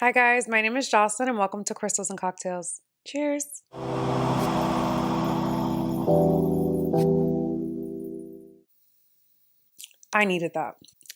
Hi guys, my name is Jocelyn and welcome to Crystals and Cocktails. Cheers. I needed that.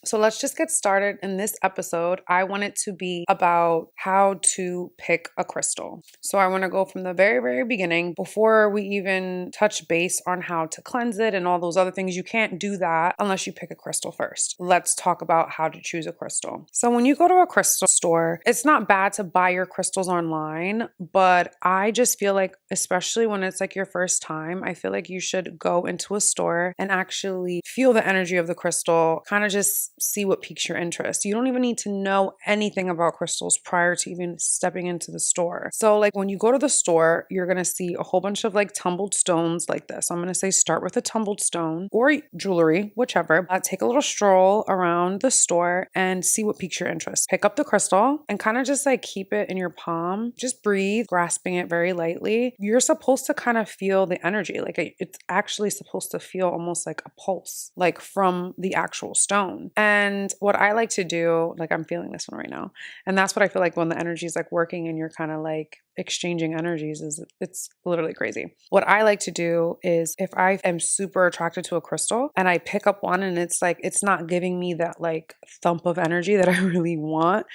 So let's just get started. In this episode, I want it to be about how to pick a crystal. So I want to go from the very, very beginning before we even touch base on how to cleanse it and all those other things. You can't do that unless you pick a crystal first. Let's talk about how to choose a crystal. So when you go to a crystal store, it's not bad to buy your crystals online, but I just feel like, especially when it's like your first time, I feel like you should go into a store and actually feel the energy of the crystal, kind of just see what piques your interest. You don't even need to know anything about crystals prior to even stepping into the store. So like when you go to the store, you're going to see a whole bunch of like tumbled stones like this. I'm going to say start with a tumbled stone or jewelry, whichever. Take a little stroll around the store and see what piques your interest. Pick up the crystal and kind of just like keep it in your palm. Just breathe, grasping it very lightly. You're supposed to kind of feel the energy. Like it's actually supposed to feel almost like a pulse, like from the actual stone. And what I like to do, like I'm feeling this one right now. And that's what I feel like when the energy is like working and you're kind of like exchanging energies, is it's literally crazy. What I like to do is if I am super attracted to a crystal and I pick up one and it's like it's not giving me that like thump of energy that I really want,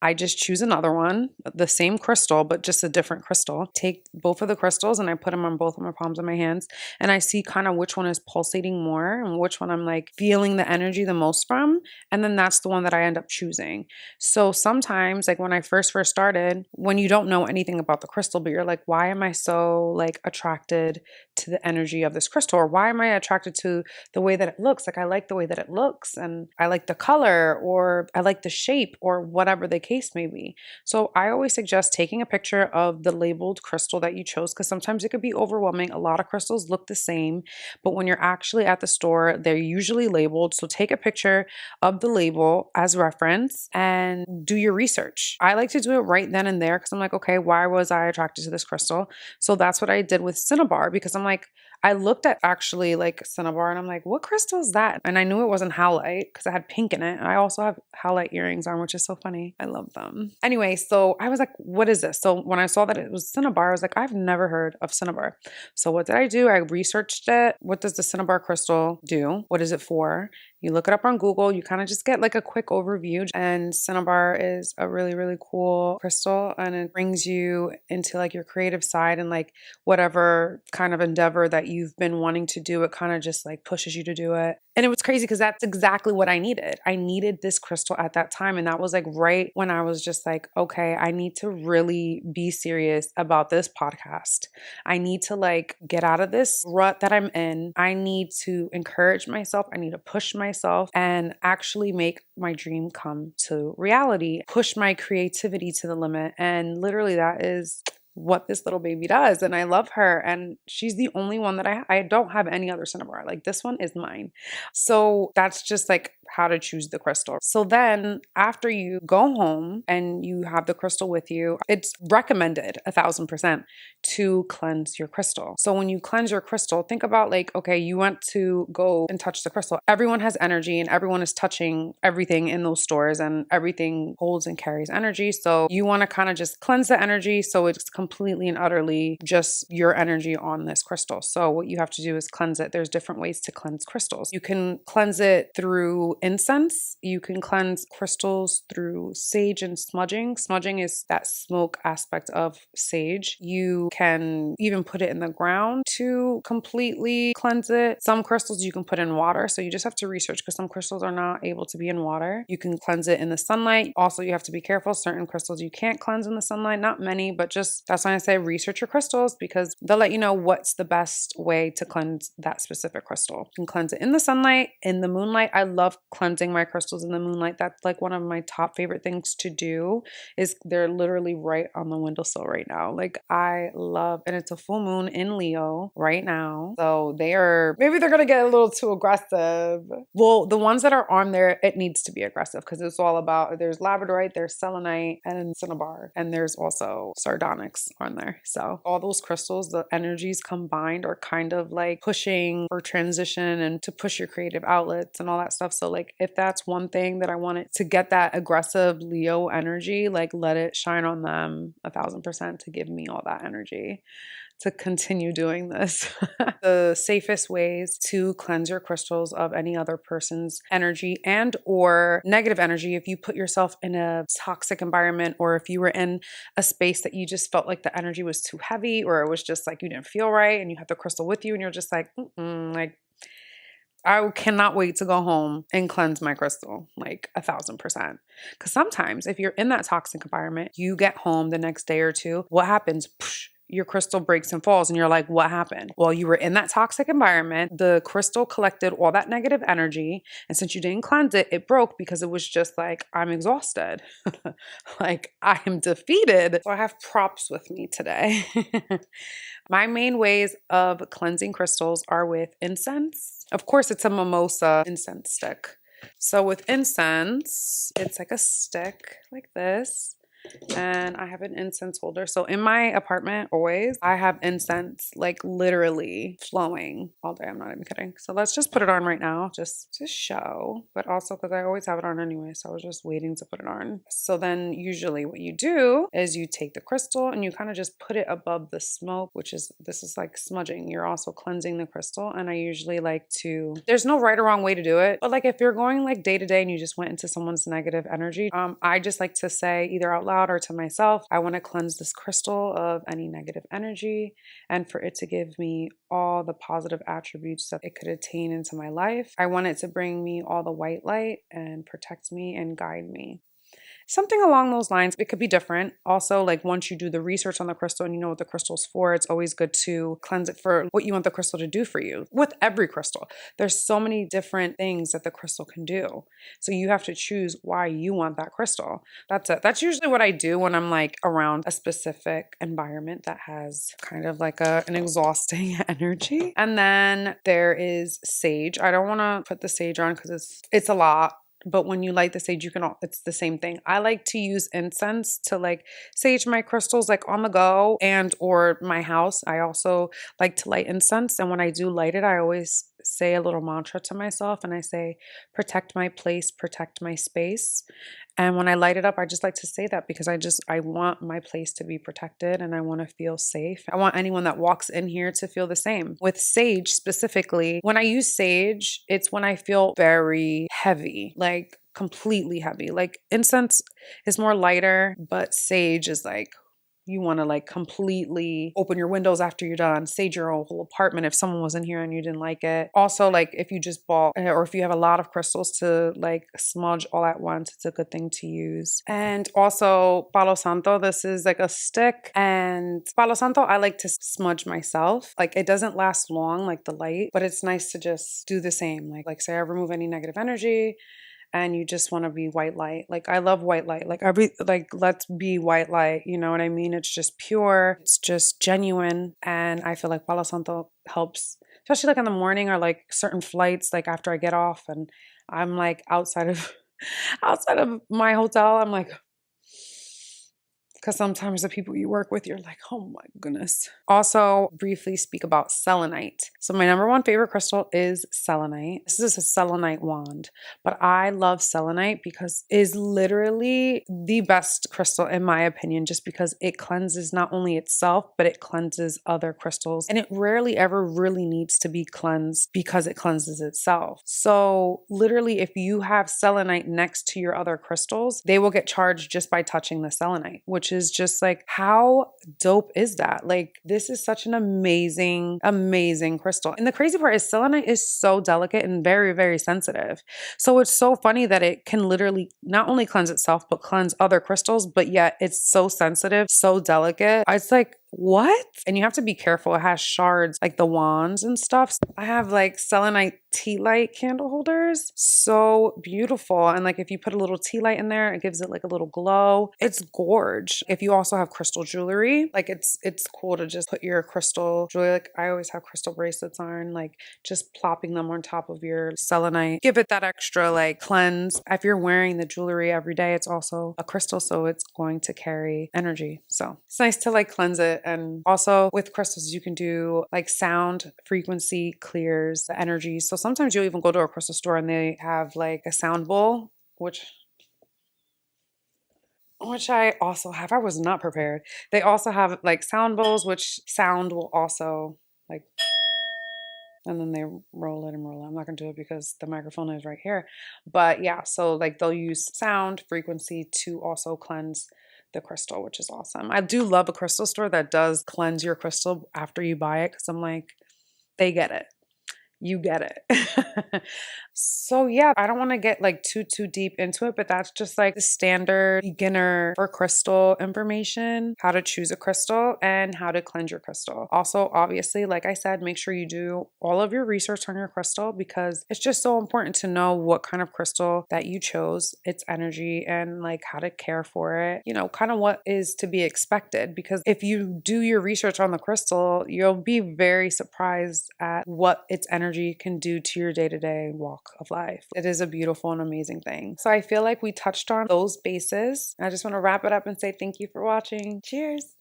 I just choose another one, the same crystal, but just a different crystal. Take both of the crystals and I put them on both of my palms of my hands and I see kind of which one is pulsating more and which one I'm like feeling the energy the most from. And then that's the one that I end up choosing. So sometimes, like when I first started, when you don't know anything about the crystal, but you're like, why am I so like attracted to the energy of this crystal? Or why am I attracted to the way that it looks? Like I like the way that it looks and I like the color or I like the shape or whatever the case may be. So I always suggest taking a picture of the labeled crystal that you chose because sometimes it could be overwhelming. A lot of crystals look the same, but when you're actually at the store, they're usually labeled. So take a picture of the label as reference and do your research. I like to do it right then and there because I'm like, okay, why was I attracted to this crystal? So that's what I did with cinnabar because I'm like, I looked at actually like cinnabar and I'm like, what crystal is that? And I knew it wasn't howlite because it had pink in it. And I also have howlite earrings on, which is so funny. I love them. Anyway, so I was like, what is this? So when I saw that it was cinnabar, I was like, I've never heard of cinnabar. So what did I do? I researched it. What does the cinnabar crystal do? What is it for? You look it up on Google, you kind of just get like a quick overview. And cinnabar is a really, really cool crystal and it brings you into like your creative side and like whatever kind of endeavor that you've been wanting to do, it kind of just like pushes you to do it. And it was crazy because that's exactly what I needed. I needed this crystal at that time. And that was like right when I was just like, okay, I need to really be serious about this podcast. I need to like get out of this rut that I'm in. I need to encourage myself. I need to push myself and actually make my dream come to reality, push my creativity to the limit. And literally that is what this little baby does. And I love her. And she's the only one that I don't have any other cinnabar. Like this one is mine. So that's just like how to choose the crystal. So then after you go home and you have the crystal with you, it's recommended 1000% to cleanse your crystal. So when you cleanse your crystal, think about like, okay, you want to go and touch the crystal. Everyone has energy and everyone is touching everything in those stores and everything holds and carries energy. So you want to kind of just cleanse the energy so it's completely and utterly just your energy on this crystal. So what you have to do is cleanse it. There's different ways to cleanse crystals. You can cleanse it through incense. You can cleanse crystals through sage and smudging. Smudging is that smoke aspect of sage. You can even put it in the ground to completely cleanse it. Some crystals you can put in water. So you just have to research because some crystals are not able to be in water. You can cleanse it in the sunlight. Also, you have to be careful. Certain crystals you can't cleanse in the sunlight. Not many, but just that's why I say research your crystals because they'll let you know what's the best way to cleanse that specific crystal. You can cleanse it in the sunlight, in the moonlight. I love cleansing my crystals in the moonlight. That's like one of my top favorite things to do is they're literally right on the windowsill right now. Like I love, and it's a full moon in Leo right now. So maybe they're going to get a little too aggressive. Well, the ones that are on there, it needs to be aggressive because it's all about, there's labradorite, there's selenite and cinnabar, and there's also sardonyx on there. So all those crystals, the energies combined are kind of like pushing for transition and to push your creative outlets and all that stuff. So like Like if that's one thing that I wanted to get that aggressive Leo energy, like let it shine on them 1,000% to give me all that energy to continue doing this. The safest ways to cleanse your crystals of any other person's energy and or negative energy, if you put yourself in a toxic environment, or if you were in a space that you just felt like the energy was too heavy, or it was just like you didn't feel right and you had the crystal with you and you're just like, like I cannot wait to go home and cleanse my crystal, like 1,000%. Because sometimes if you're in that toxic environment, you get home the next day or two, what happens? Psh, your crystal breaks and falls and you're like, what happened? Well, you were in that toxic environment. The crystal collected all that negative energy. And since you didn't cleanse it, it broke because it was just like, I'm exhausted. Like I am defeated. So I have props with me today. My main ways of cleansing crystals are with incense. Of course, it's a mimosa incense stick. So with incense, it's like a stick like this. And I have an incense holder. So in my apartment, always, I have incense like literally flowing all day. I'm not even kidding. So let's just put it on right now, just to show, but also because I always have it on anyway. So I was just waiting to put it on. So then usually what you do is you take the crystal and you kind of just put it above the smoke, this is like smudging. You're also cleansing the crystal. And I usually like to, there's no right or wrong way to do it. But like if you're going like day to day and you just went into someone's negative energy, I just like to say either out loud or to myself, I want to cleanse this crystal of any negative energy and for it to give me all the positive attributes that it could attain into my life. I want it to bring me all the white light and protect me and guide me. Something along those lines. It could be different. Also, like once you do the research on the crystal and you know what the crystal's for, it's always good to cleanse it for what you want the crystal to do for you. With every crystal, there's so many different things that the crystal can do. So you have to choose why you want that crystal. That's it. That's usually what I do when I'm like around a specific environment that has kind of like an exhausting energy. And then there is sage. I don't want to put the sage on because it's a lot. But when you light the sage, it's the same thing. I like to use incense to like sage my crystals like on the go and or my house. I also like to light incense. And when I do light it, I always say a little mantra to myself and I say, protect my place, protect my space. And when I light it up, I just like to say that because I want my place to be protected and I want to feel safe. I want anyone that walks in here to feel the same. With sage specifically, when I use sage, it's when I feel very heavy, like completely heavy. Like incense is more lighter, but sage is like, you want to like completely open your windows after you're done, sage your whole apartment if someone was in here and you didn't like it. Also, like if you just bought or if you have a lot of crystals to like smudge all at once, it's a good thing to use. And also Palo Santo, this is like a stick, and Palo Santo I like to smudge myself. Like it doesn't last long like the light, but it's nice to just do the same. Like say I remove any negative energy and you just want to be white light. Like I love white light. Like let's be white light. You know what I mean? It's just pure. It's just genuine. And I feel like Palo Santo helps, especially like in the morning or like certain flights, like after I get off and I'm like outside of my hotel, I'm like, because sometimes the people you work with, you're like, oh my goodness. Also, briefly speak about selenite. So my number one favorite crystal is selenite. This is a selenite wand, but I love selenite because it is literally the best crystal in my opinion, just because it cleanses not only itself, but it cleanses other crystals. And it rarely ever really needs to be cleansed because it cleanses itself. So literally, if you have selenite next to your other crystals, they will get charged just by touching the selenite, which is just like, how dope is that? Like, this is such an amazing, amazing crystal. And the crazy part is selenite is so delicate and very, very sensitive. So it's so funny that it can literally not only cleanse itself, but cleanse other crystals, but yet it's so sensitive, so delicate. It's like, what? And you have to be careful. It has shards, like the wands and stuff. I have like selenite tea light candle holders. So beautiful. And like if you put a little tea light in there, it gives it like a little glow. It's gorge. If you also have crystal jewelry, like it's cool to just put your crystal jewelry. Like I always have crystal bracelets on, like just plopping them on top of your selenite. Give it that extra like cleanse. If you're wearing the jewelry every day, it's also a crystal, so it's going to carry energy. So it's nice to like cleanse it And also with crystals, you can do like sound frequency clears the energy. So sometimes you'll even go to a crystal store and they have like a sound bowl, which I also have. I was not prepared. They also have like sound bowls, which sound will also like, and then they roll it and roll it. I'm not gonna do it because the microphone is right here. But yeah, so like they'll use sound frequency to also cleanse the crystal, which is awesome. I do love a crystal store that does cleanse your crystal after you buy it because I'm like, they get it. You get it. So yeah, I don't want to get like too deep into it, but that's just like the standard beginner for crystal information, how to choose a crystal and how to cleanse your crystal. Also, obviously, like I said, make sure you do all of your research on your crystal because it's just so important to know what kind of crystal that you chose, its energy, and like how to care for it, you know, kind of what is to be expected. Because if you do your research on the crystal, you'll be very surprised at what its energy can do to your day-to-day walk of life. It is a beautiful and amazing thing. So I feel like we touched on those bases. I just want to wrap it up and say thank you for watching. Cheers.